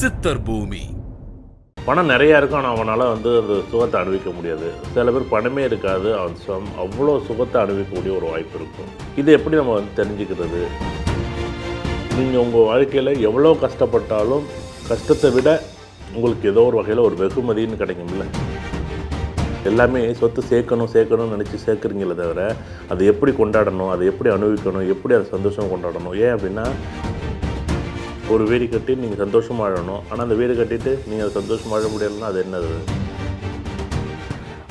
சித்தர் பூமி. பணம் நிறையா இருக்கும், ஆனால் அவனால் வந்து அந்த சுகத்தை அனுபவிக்க முடியாது. சில பேர் பணமே இருக்காது, அவன் அவ்வளோ சுகத்தை அனுபவிக்கக்கூடிய ஒரு வாய்ப்பு இருக்கும். இது எப்படி நம்ம வந்து தெரிஞ்சுக்கிறது? நீங்கள் உங்கள் வாழ்க்கையில் எவ்வளோ கஷ்டப்பட்டாலும் கஷ்டத்தை விட உங்களுக்கு ஏதோ ஒரு வகையில் ஒரு வெகுமதின்னு கிடைக்கும்ல. எல்லாமே சொத்து சேர்க்கணும்னு நினச்சி சேர்க்குறீங்களே தவிர அதை எப்படி கொண்டாடணும், அதை எப்படி அனுபவிக்கணும், எப்படி அதை சந்தோஷமாக கொண்டாடணும். ஏன் அப்படின்னா, ஒரு வீடு கட்டி நீங்கள் சந்தோஷமாக வாழணும், ஆனால் அந்த வீடு கட்டிட்டு நீங்கள் அதை சந்தோஷமாக வாழ முடியலைன்னா அது என்னது?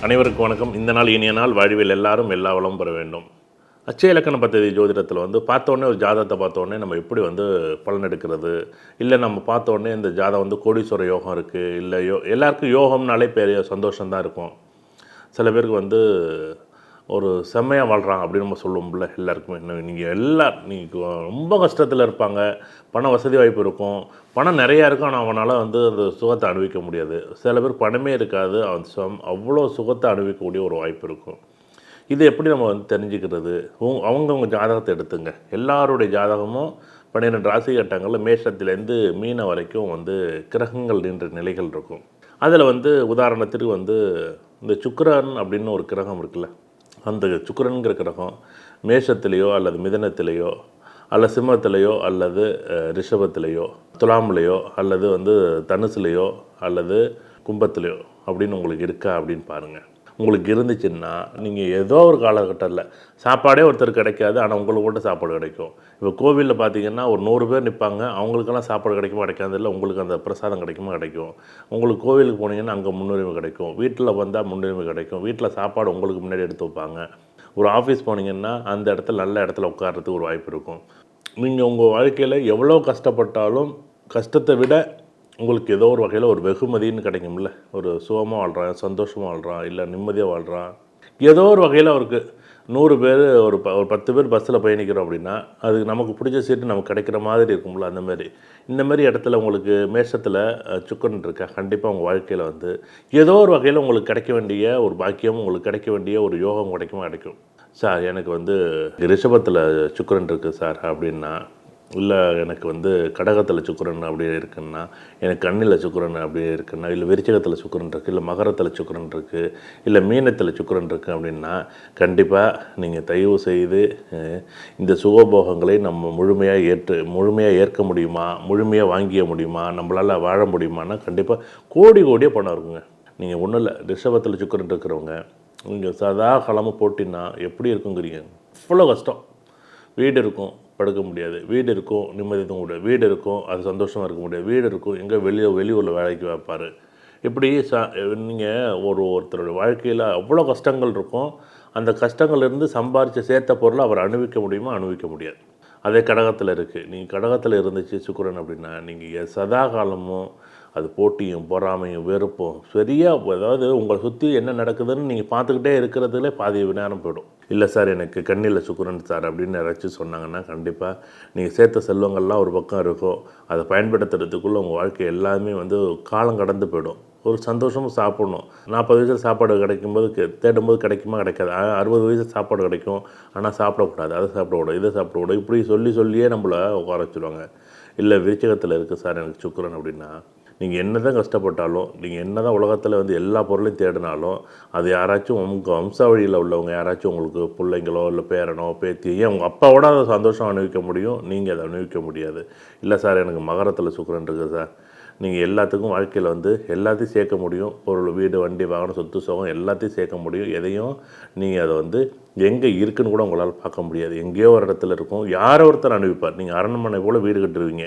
அனைவருக்கும் வணக்கம். இந்த நாள் இனிய நாள், வாழ்வில் எல்லாரும் எல்லா வளமும் பெற வேண்டும். அச்சய இலக்கண பദ്ധதி ஜோதிடத்தில் வந்து பார்த்தோன்னே ஒரு ஜாதகத்தை பார்த்தோன்னே நம்ம எப்படி வந்து பலன் எடுக்கிறது, இல்லை நம்ம பார்த்தோன்னே இந்த ஜாதகம் வந்து கோடீஸ்வர யோகம் இருக்குது, இல்லை எல்லாருக்கும் யோகம்னாலே பெரிய சந்தோஷம்தான் இருக்கும். சில பேருக்கு வந்து ஒரு செம்மையாக வாழ்கிறாங்க அப்படின்னு நம்ம சொல்லுவோம்ல. எல்லாருக்குமே நீங்கள் ரொம்ப கஷ்டத்தில் இருப்பாங்க, பண வசதி வாய்ப்பு இருக்கும், பணம் நிறையா இருக்கும், ஆனால் அவனால் வந்து அந்த சுகத்தை அனுபவிக்க முடியாது. சில பேர் பணமே இருக்காது, அவன் அவ்வளோ சுகத்தை அனுபவிக்கக்கூடிய ஒரு வாய்ப்பு இருக்கும். இது எப்படி நம்ம வந்து தெரிஞ்சுக்கிறது? அவங்கவுங்க ஜாதகத்தை எடுத்துங்க. எல்லாருடைய ஜாதகமும் 12 ராசி கட்டங்களில் மேஷத்துலேருந்து மீன வரைக்கும் வந்து கிரகங்கள் நின்ற நிலைகள் இருக்கும். அதில் வந்து உதாரணத்திற்கு வந்து இந்த சுக்கிரன் அப்படின்னு ஒரு கிரகம் இருக்குல்ல, அந்த சுக்கிரன்கிற கிரகம் மேஷத்திலேயோ அல்லது மிதனத்திலேயோ அல்லது சிம்மத்திலேயோ அல்லது ரிஷபத்திலேயோ துலாம்லேயோ அல்லது வந்து தனுசுலேயோ அல்லது கும்பத்திலேயோ அப்படின்னு உங்களுக்கு இருக்கா அப்படின்னு பாருங்கள். உங்களுக்கு இருந்துச்சுன்னா நீங்கள் ஏதோ ஒரு காலகட்டத்தில் சாப்பாடே ஒருத்தர் கிடைக்காது, ஆனால் உங்களுக்கு மட்டும் சாப்பாடு கிடைக்கும். இப்போ கோவிலில் பார்த்தீங்கன்னா ஒரு 100 பேர் நிற்பாங்க, அவங்களுக்கெல்லாம் சாப்பாடு கிடைக்குமா கிடைக்காது இல்லை, உங்களுக்கு அந்த பிரசாதம் கிடைக்குமா கிடைக்கும். உங்களுக்கு கோவிலுக்கு போனீங்கன்னா அங்கே முன்னுரிமை கிடைக்கும், வீட்டில் வந்தால் முன்னுரிமை கிடைக்கும், வீட்டில் சாப்பாடு உங்களுக்கு முன்னாடி எடுத்து வைப்பாங்க. ஒரு ஆஃபீஸ் போனீங்கன்னா அந்த இடத்துல நல்ல இடத்துல உட்கார்றதுக்கு ஒரு வாய்ப்பு இருக்கும். நீங்கள் உங்கள் வாழ்க்கையில் எவ்வளோ கஷ்டப்பட்டாலும் கஷ்டத்தை விட உங்களுக்கு ஏதோ ஒரு வகையில் ஒரு வெகுமதின்னு கிடைக்கும்ல. ஒரு சுகமாக வாழ்கிறான், சந்தோஷமாக வாழ்கிறான், இல்லை நிம்மதியாக வாழ்கிறான், ஏதோ ஒரு வகையில் அவருக்கு 100 பேர் ஒரு 10 பேர் பஸ்ஸில் பயணிக்கிறோம் அப்படின்னா அது நமக்கு பிடிச்ச சீட்டு நமக்கு கிடைக்கிற மாதிரி இருக்கும்ல. இந்த மாதிரி இடத்துல உங்களுக்கு மேஷத்தில் சுக்கரன் இருக்கா, கண்டிப்பாக உங்கள் வாழ்க்கையில் வந்து ஏதோ ஒரு வகையில் உங்களுக்கு கிடைக்க வேண்டிய ஒரு பாக்கியம், உங்களுக்கு கிடைக்க வேண்டிய ஒரு யோகம் கிடைக்கும். சார் எனக்கு வந்து ரிஷபத்தில் சுக்கரன் இருக்குது சார் அப்படின்னா, இல்லை எனக்கு வந்து கடகத்தில் சுக்கிரன் அப்படி இருக்குன்னா, எனக்கு கண்ணில் சுக்கிரன் அப்படி இருக்குன்னா, இல்லை விருச்சிகத்தில் சுக்கிரன் இருக்குது, இல்லை மகரத்தில் சுக்கிரன் இருக்குது, இல்லை மீனத்தில் சுக்கிரன் இருக்குது அப்படின்னா, கண்டிப்பாக நீங்கள் தயவு செய்து இந்த சுகபோகங்களை நம்ம முழுமையாக ஏற்க முடியுமா, முழுமையாக வாங்கிக்க முடியுமா, நம்மளால் வாழ முடியுமான்னா கண்டிப்பாக கோடியாக பணம் இருக்குங்க. நீங்கள் ஒன்றும் இல்லை, ரிஷபத்தில் சுக்கிரன் இருக்கிறவங்க நீங்கள் சதா காலமாக போட்டின்னா எப்படி இருக்குங்கிறீங்க. அவ்வளோ கஷ்டம். வீடு இருக்கும், படுக்க முடியாது, வீடு இருக்கும், நிம்மதி தூங்க முடியாது, வீடு இருக்கும், அது சந்தோஷமாக இருக்க முடியாது, வீடு இருக்கும், எங்கே வெளியூரில் வேலைக்கு வைப்பார். இப்படி நீங்கள் ஒருத்தரோட வாழ்க்கையில் அவ்வளோ கஷ்டங்கள் இருக்கும். அந்த கஷ்டங்கள்லேருந்து சம்பாரித்து சேர்த்த பொருளை அவர் அனுபவிக்க முடியுமா, அனுபவிக்க முடியாது. அதே கடகத்தில் இருக்குது. நீங்கள் கடகத்தில் இருந்துச்சு சுக்கிரன் அப்படின்னா, நீங்கள் சதா காலமும் அது போட்டியும் பொறாமையும் வெறுப்பும் சரியாக, அதாவது உங்களை சுற்றி என்ன நடக்குதுன்னு நீங்கள் பார்த்துக்கிட்டே இருக்கிறதுலே பாதி நேரம் போயிடும். இல்லை சார் எனக்கு கண்ணில் சுக்கிரன் சார் அப்படின்னு யாராச்சும் சொன்னாங்கன்னா, கண்டிப்பாக நீங்கள் சேர்த்த செல்வங்கள்லாம் ஒரு பக்கம் இருக்கும், அதை பயன்படுத்துறதுக்குள்ளே உங்கள் வாழ்க்கை எல்லாமே வந்து காலம் கடந்து போயிடும். ஒரு சந்தோஷமும் சாப்பிடணும். 40 வயசில் சாப்பாடு கிடைக்கும்போது தேடும்போது கிடைக்குமா கிடைக்காது. 60 வயசில் சாப்பாடு கிடைக்கும், ஆனால் சாப்பிடக்கூடாது, அதை சாப்பிடக்கூடாது, இதை சாப்பிடக்கூடாது, இப்படி சொல்லியே நம்மளை உட்கார வச்சுருவாங்க. இல்லை விருச்சிகத்தில் இருக்குது சார் எனக்கு சுக்கிரன் அப்படின்னா, நீங்கள் என்ன தான் கஷ்டப்பட்டாலும், நீங்கள் என்ன தான் உலகத்தில் வந்து எல்லா பொருளையும் தேடினாலும், அது யாராச்சும் உங்கள் வம்சாவழியில் உள்ளவங்க யாராச்சும் உங்களுக்கு பிள்ளைங்களோ இல்லை பேரனோ பேத்தி, ஏன் உங்கள் அப்பாவோட அதை சந்தோஷம் அனுபவிக்க முடியும், நீங்கள் அதை அனுபவிக்க முடியாது. இல்லை சார் எனக்கு மகரத்தில் சுக்கிரன் இருக்குது சார், நீங்கள் எல்லாத்துக்கும் வாழ்க்கையில் வந்து எல்லாத்தையும் சேர்க்க முடியும். பொருள், வீடு, வண்டி, வாகனம், சொத்து சுகம் எல்லாத்தையும் சேர்க்க முடியும். எதையும் நீங்கள் அதை வந்து எங்கே இருக்குன்னு கூட உங்களால் பார்க்க முடியாது. எங்கேயோ ஒரு இடத்துல இருக்கும், யாரோ ஒருத்தர் அனுபவிப்பார். நீங்கள் அரண்மனை போல் வீடு கட்டுருவீங்க.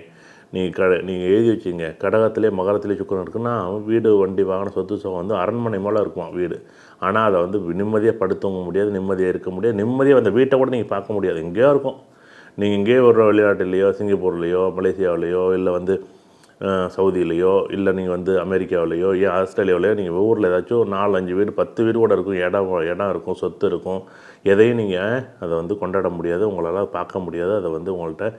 நீங்கள் எழுதி வச்சிங்க, கடகத்திலே மகரத்திலே சுக்கிரன் இருக்குன்னா வீடு, வண்டி, வாகனம், சொத்து சுகம் வந்து அரண்மனை மேலே இருக்கும் வீடு. ஆனால் அதை வந்து நிம்மதியாக படுத்தவங்க முடியாது, நிம்மதியாக இருக்க முடியாது, நிம்மதியாக அந்த வீட்டை கூட நீங்கள் பார்க்க முடியாது. எங்கேயோ இருக்கும். நீங்கள் எங்கேயோ ஒரு வெளிநாட்டிலேயோ, சிங்கப்பூர்லேயோ, மலேசியாவிலேயோ, இல்லை வந்து சவுதியிலையோ, இல்லை நீங்கள் வந்து அமெரிக்காவிலையோ, ஏன் ஆஸ்திரேலியாவிலையோ, நீங்கள் ஊரில் ஏதாச்சும் 4-5 வீடு 10 வீடு கூட இருக்கும், இடம் இருக்கும், சொத்து இருக்கும். எதையும் நீங்கள் அதை வந்து கொண்டாட முடியாது, உங்களால் பார்க்க முடியாது. அதை வந்து உங்கள்கிட்ட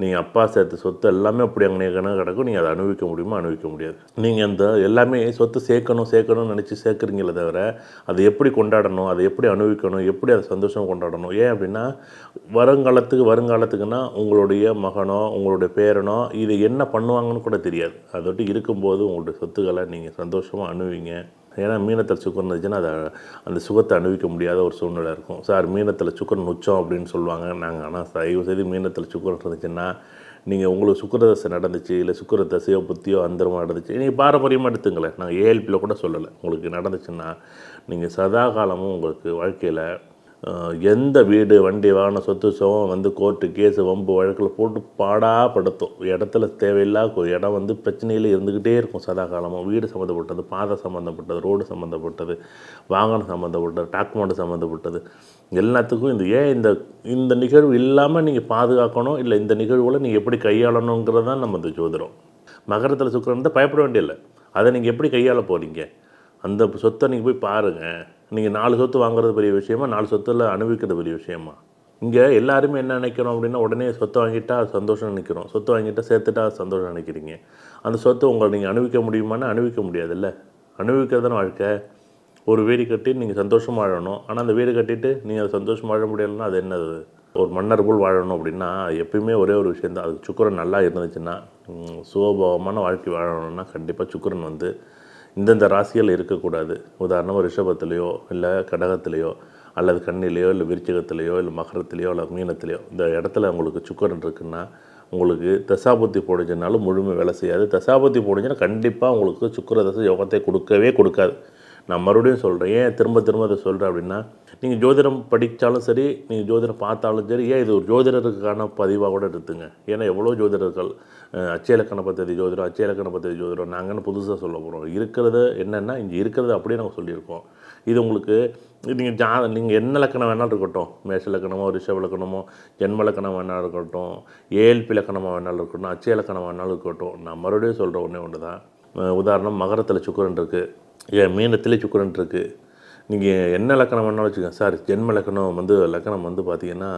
நீங்கள் அப்பா சேர்த்த சொத்து எல்லாமே அப்படி அங்கே கிடக்கும். நீங்கள் அதை அனுபவிக்க முடியுமா? அனுபவிக்க முடியாது. நீங்கள் அந்த எல்லாமே சொத்து சேர்க்கணும்னு நினச்சி சேர்க்குறீங்களே தவிர அதை எப்படி கொண்டாடணும், அதை எப்படி அனுபவிக்கணும், எப்படி அதை சந்தோஷமாக கொண்டாடணும். ஏன் அப்படின்னா வருங்காலத்துக்குன்னா உங்களுடைய மகனோ உங்களுடைய பேரனோ இது என்ன பண்ணுவாங்கன்னு கூட தெரியாது. அதோட்டு இருக்கும்போது உங்களுடைய சொத்துக்களை நீங்கள் சந்தோஷமாக அனுபவிங்க. ஏன்னா மீனத்தில் சுக்கரன் இருந்துச்சுன்னா அந்த சுகத்தை அனுபவிக்க முடியாத ஒரு சூழ்நிலை இருக்கும். சார் மீனத்தில் சுக்கரன் உச்சம் அப்படின்னு சொல்லுவாங்க. நாங்கள் ஆனால் தயவு செய்து மீனத்தில் சுக்கரன் இருந்துச்சுன்னா நீங்கள் உங்களுக்கு சுக்கரதசை நடந்துச்சு, இல்லை சுக்கரதசையோ புத்தியோ அந்தரமாக நடந்துச்சு, நீங்கள் பாரம்பரியமாக எடுத்துங்களேன். நாங்கள் ஏஎல்பியில் கூட சொல்லலை. உங்களுக்கு நடந்துச்சுன்னா நீங்கள் சதா காலமும் உங்களுக்கு வாழ்க்கையில் எந்த வீடு வண்டி வாகன சொத்து சுகம் வந்து கோர்ட்டு கேஸு வம்பு வழக்கில் போட்டு பாடாப்படுத்தும். இடத்துல தேவையில்லாத இடம் பிரச்சனையில் இருந்துக்கிட்டே இருக்கும் சதா காலமும். வீடு சம்மந்தப்பட்டது, பாதை சம்மந்தப்பட்டது, ரோடு சம்மந்தப்பட்டது, வாகனம் சம்மந்தப்பட்டது, டாக்குமெண்ட் சம்மந்தப்பட்டது, எல்லாத்துக்கும் இந்த நிகழ்வு இல்லாமல் நீங்கள் பாதுகாக்கணும். இல்லை இந்த நிகழ்வுகளை நீங்கள் எப்படி கையாளணுங்கிறது தான் நம்ம இந்த ஜோதிடம். மகரத்தில் சுக்கிரன் தான் பயப்பட வேண்டியதில்லை. அதை நீங்கள் எப்படி கையாள போகிறீங்க, அந்த சொத்தை நீங்கள் போய் பாருங்கள். நீங்கள் 4 சொத்து வாங்குறது பெரிய விஷயமா, 4 சொத்தில் அனுபவிக்கிறது பெரிய விஷயமா? இங்கே எல்லாருமே என்ன நினைக்கிறோம் அப்படின்னா, உடனே சொத்தை வாங்கிட்டா அது சந்தோஷம் நினைக்கிறோம். சொத்தை வாங்கிட்டா சேர்த்துட்டா அது சந்தோஷம் நினைக்கிறீங்க. அந்த சொத்தை உங்களை நீங்கள் அனுபவிக்க முடியுமான்னு அனுபவிக்க முடியாதுல்ல. அனுபவிக்கிறது தானே வாழ்க்கை. ஒரு வீடு கட்டி நீங்கள் சந்தோஷமாக வாழணும். ஆனால் அந்த வீடு கட்டிட்டு நீங்கள் அதை சந்தோஷமாக வாழ முடியலைன்னா அது என்னது? ஒரு மன்னர் போல் வாழணும் அப்படின்னா எப்பயுமே ஒரே ஒரு விஷயந்தான். அதுக்கு சுக்கிரன் நல்லா இருந்துச்சுன்னா, சுகபோகமான வாழ்க்கை வாழணும்னா கண்டிப்பாக சுக்கிரன் இந்தந்த ராசிகள் இருக்கக்கூடாது. உதாரணமாக ரிஷபத்திலையோ இல்லை கடகத்திலையோ அல்லது கன்னிலையோ இல்லை விருச்சிகத்திலையோ இல்லை மகரத்திலையோ இல்லை மீனத்திலையோ இந்த இடத்துல உங்களுக்கு சுக்கிரன் இருக்குன்னா உங்களுக்கு தசாபுத்தி போடுச்சுனாலும் முழுமை வேலை செய்யாது. தசாபுத்தி போடுச்சுன்னா கண்டிப்பாக உங்களுக்கு சுக்கிர தசை யோகத்தை கொடுக்கவே கொடுக்காது. நான் மறுபடியும் சொல்கிறேன். ஏன் திரும்ப அதை சொல்கிறேன் அப்படின்னா, நீங்கள் ஜோதிடம் படித்தாலும் சரி, நீங்கள் ஜோதிடம் பார்த்தாலும் சரி, ஏன் இது ஒரு ஜோதிடருக்கான பதிவாக கூட எடுத்துங்க. ஏன்னா எவ்வளோ ஜோதிடர்கள் அச்சயலக்கண பദ്ധதி ஜோதிடம் நாங்கன்னு புதுசாக சொல்ல போகிறோம். இருக்கிறது என்னென்னா இங்கே இருக்கிறது அப்படியே நாங்கள் சொல்லியிருக்கோம். இது உங்களுக்கு நீங்கள் என்ன லக்கணம் வேணாலும் இருக்கட்டும், மேஷ லக்கணமோ ரிஷப லக்கணமோ ஜென்ம லக்கணம் வேணாலும் இருக்கட்டும், ஏஎல்பி லக்கணமாக வேணாலும் இருக்கட்டும், அச்சய லக்கணம் வேணாலும் இருக்கட்டும், நான் மறுபடியும் சொல்கிற ஒன்று தான். உதாரணம் மகரத்தில் சுக்கிரன் இருக்குது, மீனத்திலே சுக்கிரன் இருக்குது. நீங்கள் என்ன லக்கணம் வேணாலும் வச்சுக்கோங்க. சார் ஜென்ம லக்கணம் லக்கணம் பார்த்தீங்கன்னா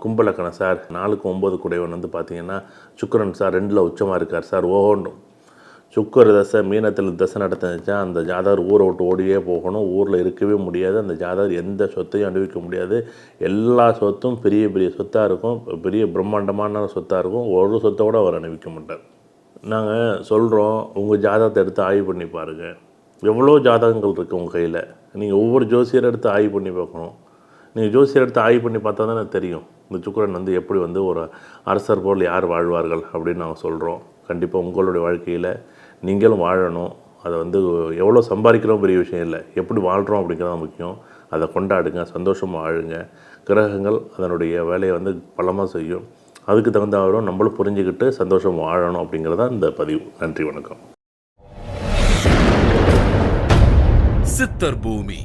கும்ப லக்கணம் சார், 4க்கு 9 கூடையவன் பார்த்தீங்கன்னா சுக்கிரன் சார் 2ல் உச்சமாக இருக்கார் சார். ஓகணும் சுக்கிர தசை மீனத்தில் தசை நடந்துச்சா அந்த ஜாதகர் ஊரை விட்டு ஓடியே போகணும். ஊரில் இருக்கவே முடியாது. அந்த ஜாதகர் எந்த சொத்தையும் அனுபவிக்க முடியாது. எல்லா சொத்தும் பெரிய பெரிய சொத்தாக இருக்கும், பெரிய பிரம்மாண்டமான சொத்தாக இருக்கும். ஒரு சொத்தோடு அவர் அனுபவிக்க மாட்டார். நாங்கள் சொல்கிறோம், உங்கள் ஜாதகத்தை எடுத்து ஆய்வு பண்ணி பாருங்கள். எவ்வளோ ஜாதகங்கள் இருக்குது உங்கள் கையில். நீங்கள் ஒவ்வொரு ஜோசியரை எடுத்து ஆய்வு பண்ணி பார்க்கணும். நீங்கள் ஜோசியரை எடுத்து ஆய்வு பண்ணி பார்த்தா தான் எனக்கு தெரியும் இந்த சுக்கிரன் எப்படி ஒரு அரசர் போல் யார் வாழ்வார்கள் அப்படின்னு நாங்கள் சொல்கிறோம். கண்டிப்பாக உங்களுடைய வாழ்க்கையில் நீங்களும் வாழணும். அதை எவ்வளோ சம்பாதிக்கிறோம் பெரிய விஷயம் இல்லை, எப்படி வாழ்கிறோம் அப்படிங்கிறது முக்கியம். அதை கொண்டாடுங்க, சந்தோஷமாக வாழுங்க. கிரகங்கள் அதனுடைய வேலையை பலமாக செய்யும். அதுக்கு தகுந்தவரும் நம்மளும் புரிஞ்சுக்கிட்டு சந்தோஷமாக வாழணும் அப்படிங்கிறதான் இந்த பதிவு. நன்றி, வணக்கம். சித்தர் பூமி.